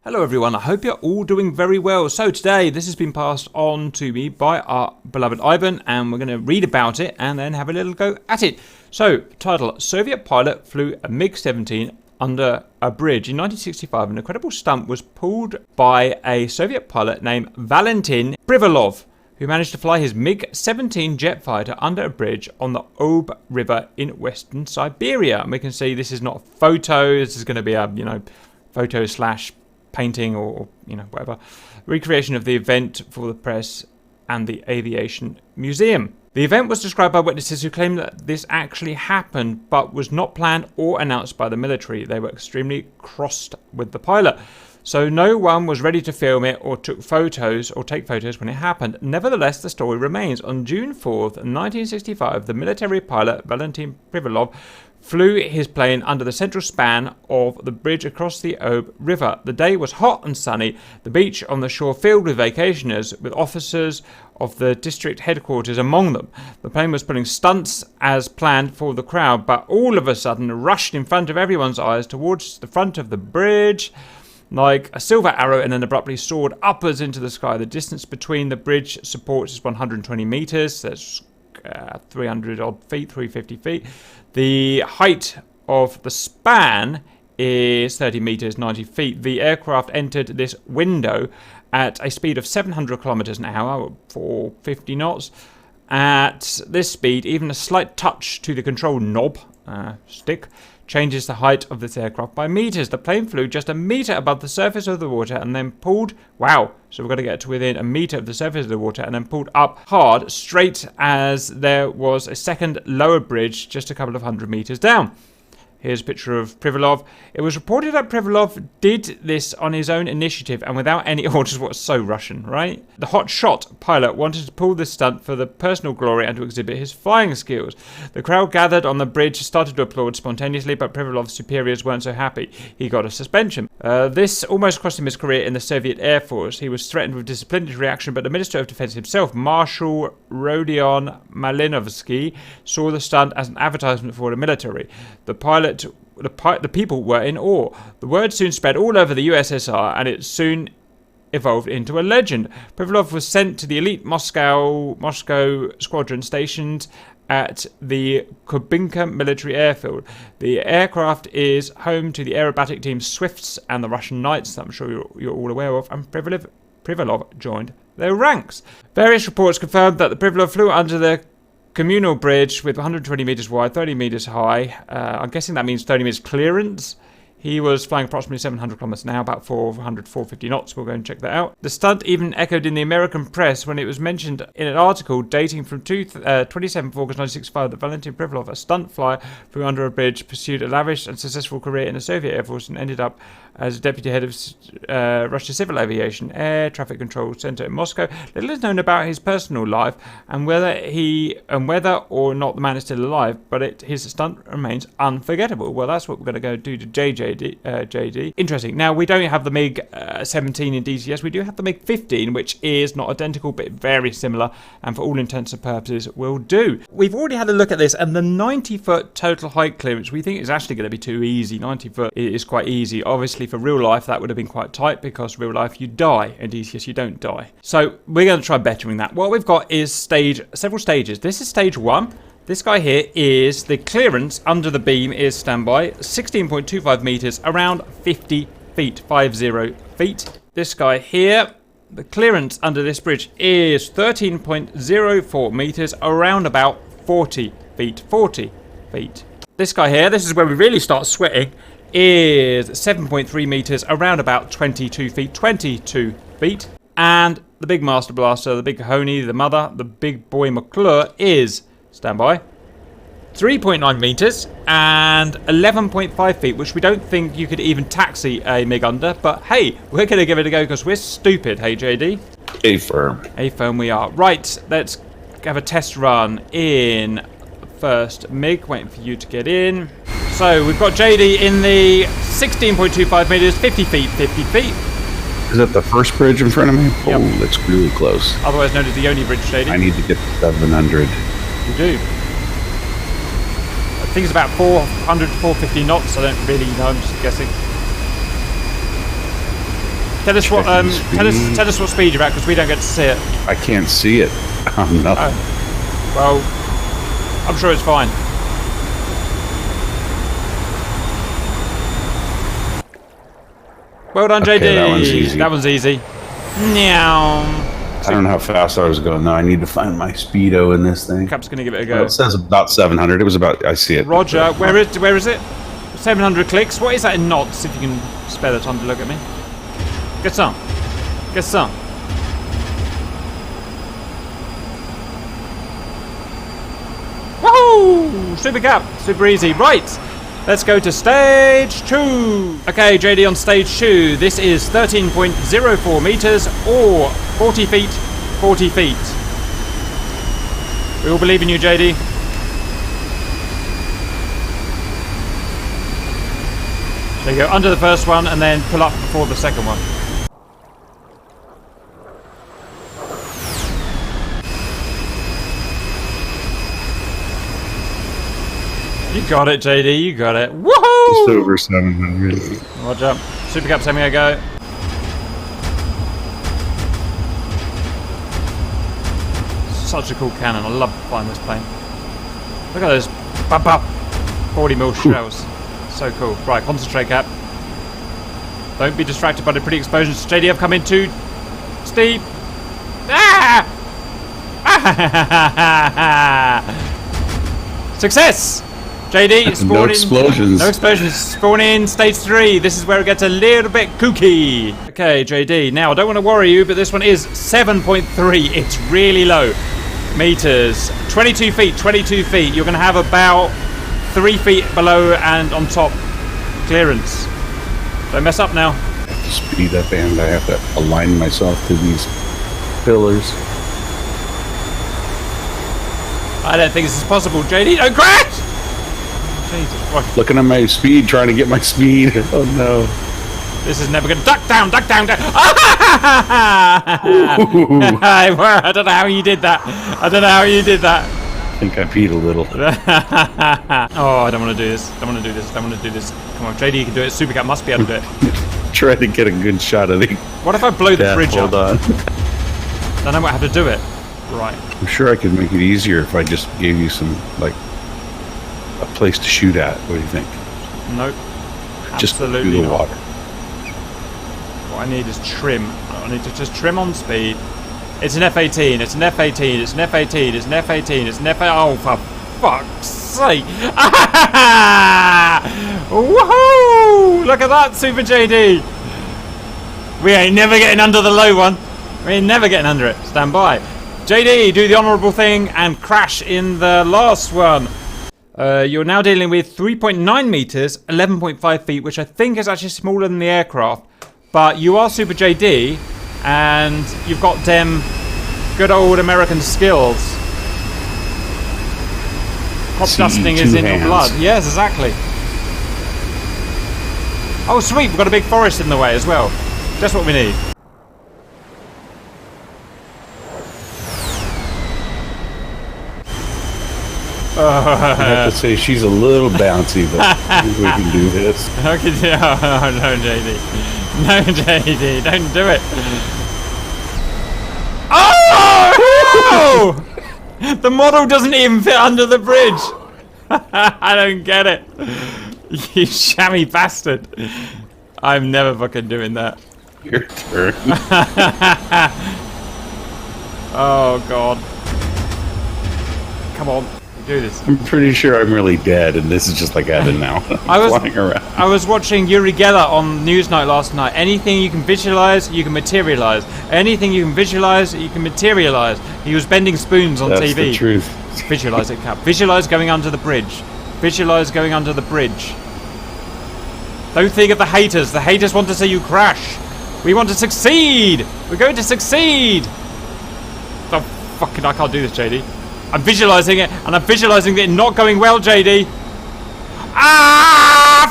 Hello everyone, I hope you're all doing very well. So today, this has been passed on to me by our beloved Ivan, and we're going to read about it and then have a little go at it. So, title, Soviet pilot flew a Mig-17 under a bridge. In 1965, an incredible stunt was pulled by a Soviet pilot named Valentin Privalov, who managed to fly his Mig-17 jet fighter under a bridge on the Ob River in western Siberia. And we can see this is not a photo, this is going to be a, photo slash painting or whatever recreation of the event for the press and the aviation museum. The event was described by witnesses who claimed that this actually happened but was not planned or announced by the military. They were extremely crossed with the pilot, so no one was ready to film it or take photos when it happened. Nevertheless, the story remains. On June 4th, 1965, the military pilot Valentin Privalov flew his plane under the central span of the bridge across the Ob River. The day was hot and sunny, the beach on the shore filled with vacationers, with officers of the district headquarters among them. The plane was pulling stunts as planned for the crowd, but all of a sudden rushed in front of everyone's eyes towards the front of the bridge like a silver arrow, and then abruptly soared upwards into the sky. The distance between the bridge supports is 120 meters. That's 300 odd feet, 350 feet. The height of the span is 30 meters, 90 feet. The aircraft entered this window at a speed of 700 kilometers an hour, 450 knots. At this speed, even a slight touch to the control knob, stick, changes the height of this aircraft by meters. The plane flew just a meter above the surface of the water and then pulled, so we've got to get to within a meter of the surface of the water and then pulled up hard, straight as there was a second lower bridge just a couple of 100 meters down. Here's a picture of Privalov. It was reported that Privalov did this on his own initiative and without any orders. What's so Russian, right? The hotshot pilot wanted to pull this stunt for the personal glory and to exhibit his flying skills. The crowd gathered on the bridge started to applaud spontaneously, but Privalov's superiors weren't so happy. He got a suspension. This almost cost him his career in the Soviet Air Force. He was threatened with disciplinary action, but the Minister of Defense himself, Marshal Rodion Malinovsky, saw the stunt as an advertisement for the military. The people were in awe. The word soon spread all over the USSR, and it soon evolved into a legend. Privalov was sent to the elite Moscow squadron stationed at the Kubinka military airfield. The aircraft is home to the aerobatic team Swifts and the Russian Knights, that I'm sure you're all aware of, and Privalov joined their ranks. Various reports confirmed that the Privalov flew under the communal bridge with 120 meters wide, 30 meters high. I'm guessing that means 30 meters clearance. He was flying approximately 700 kilometers an hour, about 450 knots. We'll go and check that out. The stunt even echoed in the American press when it was mentioned in an article dating from 27th August 1965 that Valentin Privalov, a stunt flyer, flew under a bridge, pursued a lavish and successful career in the Soviet Air Force, and ended up as deputy head of Russia's Civil Aviation Air Traffic Control Center in Moscow. Little is known about his personal life and whether or not the man is still alive, but his stunt remains unforgettable. Well, that's what we're going to go do to JD. Interesting. Now, we don't have the Mig-17 in DCS. We do have the Mig-15, which is not identical, but very similar, and for all intents and purposes will do. We've already had a look at this, and the 90-foot total height clearance we think is actually going to be too easy. 90 foot is quite easy. Obviously, for real life, that would have been quite tight, because real life, you die. In DCS, you don't die. So we're going to try bettering that. What we've got is several stages. This is stage 1. This guy here is the clearance under the beam is standby, 16.25 meters, around 50 feet, 50 feet. This guy here, the clearance under this bridge is 13.04 meters, around about 40 feet, 40 feet. This guy here, this is where we really start sweating, is 7.3 meters, around about 22 feet, 22 feet. And the big Master Blaster, the big Honey, the Mother, the big boy McClure is standby, 3.9 meters and 11.5 feet, which we don't think you could even taxi a MiG under, but hey, we're going to give it a go because we're stupid, hey JD? A firm we are. Right, let's have a test run in first MiG, waiting for you to get in. So we've got JD in the 16.25 meters, 50 feet, 50 feet. Is that the first bridge in front of me? Yep. Oh, that's really close. Otherwise known as the only bridge, JD. I need to get to 700. You do. I think it's about 400 to 450 knots. I don't really know. I'm just guessing. Tell us what tell us what speed you're at, because we don't get to see it. I can't see it. I'm not. Oh. Well, I'm sure it's fine. Well done, JD. Okay, that one's easy. That one's easy. Meow. I don't know how fast I was going. No, I need to find my speedo in this thing. Cap's gonna give it a Well, go. it says about 700. It was about. I see it. Roger. Where is it? 700 clicks. What is that in knots? If you can spare the time to look at me. Get some. Get some. Woohoo! Super cap. Super easy. Right. Let's go to stage 2. Okay, JD on stage 2. This is 13.04 meters or 40 feet, 40 feet. We all believe in you, JD. There you go, under the first one and then pull up before the second one. You got it, JD, you got it. Woohoo! Just over 700. Roger. Super Cap's having a go. Such a cool cannon. I love flying this plane. Look at those 40mm shells. So cool. Right, concentrate, Cap. Don't be distracted by the pretty explosions. JD, I've come in too steep. Ah! Success! JD, spawn No in. explosions. No explosions. Spawn in stage 3. This is where it gets a little bit kooky. Okay, JD. Now, I don't want to worry you, but this one is 7.3. It's really low. Meters. 22 feet. 22 feet. You're going to have about 3 feet below and on top clearance. Don't mess up now. I have to speed up and I have to align myself to these pillars. I don't think this is possible. JD, don't crash! Jesus Christ. Looking at my speed, trying to get my speed. Oh no. This is never going to... Duck down, duck down, duck... I don't know how you did that. I don't know how you did that. I think I peed a little. Oh, I don't want to do this. Don't want to do this. Don't want to do this. Come on, JD, you can do it. Supercat must be able to do it. Try to get a good shot of the... What if I blow the bridge Hold up? on. Then I might have to do it. Right. I'm sure I could make it easier if I just gave you some, like, a place to shoot at. What do you think? Nope. Just Absolutely do the not. water. What I need is trim. I need to just trim on speed. It's an F-18. It's an F-18. It's an F-18. It's an F-18. It's an F-18. Oh, for fuck's sake. Woohoo! Look at that, Super JD. We ain't never getting under the low one. We ain't never getting under it. Stand by. JD, do the honourable thing and crash in the last one. You're now dealing with 3.9 meters, 11.5 feet, which I think is actually smaller than the aircraft. But you are Super JD, and you've got them good old American skills. Crop dusting is in your blood. Yes, exactly. Oh, sweet, we've got a big forest in the way as well. Just what we need. I have to say she's a little bouncy, but I think we can do this. Okay, oh, no, JD. No, JD, don't do it. Oh! No! The model doesn't even fit under the bridge. I don't get it. You shammy bastard. I'm never fucking doing that. Your turn. Oh, God. Come on. Do this. I'm pretty sure I'm really dead, and this is just like out of now. Flying around. I was watching Uri Geller on Newsnight last night. Anything you can visualize, you can materialize. Anything you can visualize, you can materialize. He was bending spoons on That's TV. the truth. Visualize it, Cap. Visualize going under the bridge. Visualize going under the bridge. Don't think of the haters. The haters want to see you crash. We want to succeed. We're going to succeed. Oh, fucking, I can't do this, JD. I'm visualizing it, and I'm visualizing it not going well, JD. Ah,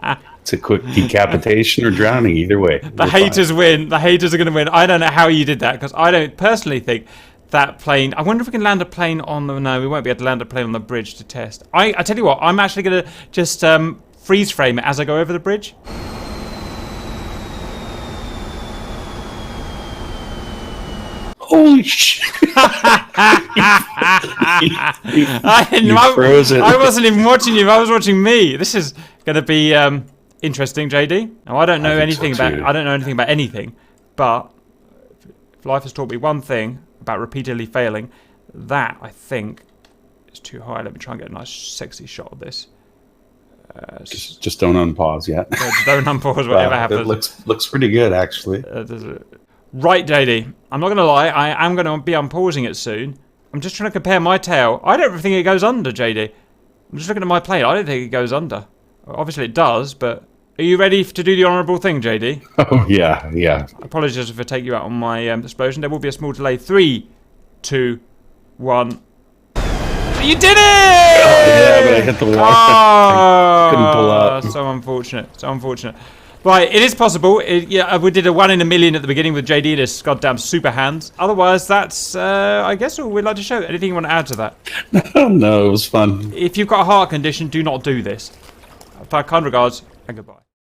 fuck! It's a quick decapitation or drowning, either way. The haters win. The haters are going to win. I don't know how you did that, because I don't personally think that plane... I wonder if we can land a plane on the... No, we won't be able to land a plane on the bridge to test. I tell you what, I'm actually going to just freeze frame it as I go over the bridge. Holy shit! You froze it. I wasn't even watching you. I was watching me. This is going to be interesting, JD. Now I don't know anything about. I don't know anything about anything, but if life has taught me one thing about repeatedly failing, that I think is too high. Let me try and get a nice, sexy shot of this. Just don't unpause yet. Yeah, just don't unpause whatever happens. It looks pretty good, actually. Right, JD. I'm not going to lie. I am going to be unpausing it soon. I'm just trying to compare my tail. I don't think it goes under, JD. I'm just looking at my plane. I don't think it goes under. Obviously it does, but are you ready to do the honourable thing, JD? Oh, yeah. Apologies if I take you out on my explosion. There will be a small delay. 3, 2, 1. You did it! Oh, yeah, but I hit the wall. I couldn't pull out. So unfortunate. So unfortunate. Right, it is possible. Yeah, we did a 1 in a million at the beginning with JD and his goddamn super hands. Otherwise, that's, I guess, all we'd like to show. Anything you want to add to that? No, it was fun. If you've got a heart condition, do not do this. Kind regards, and goodbye.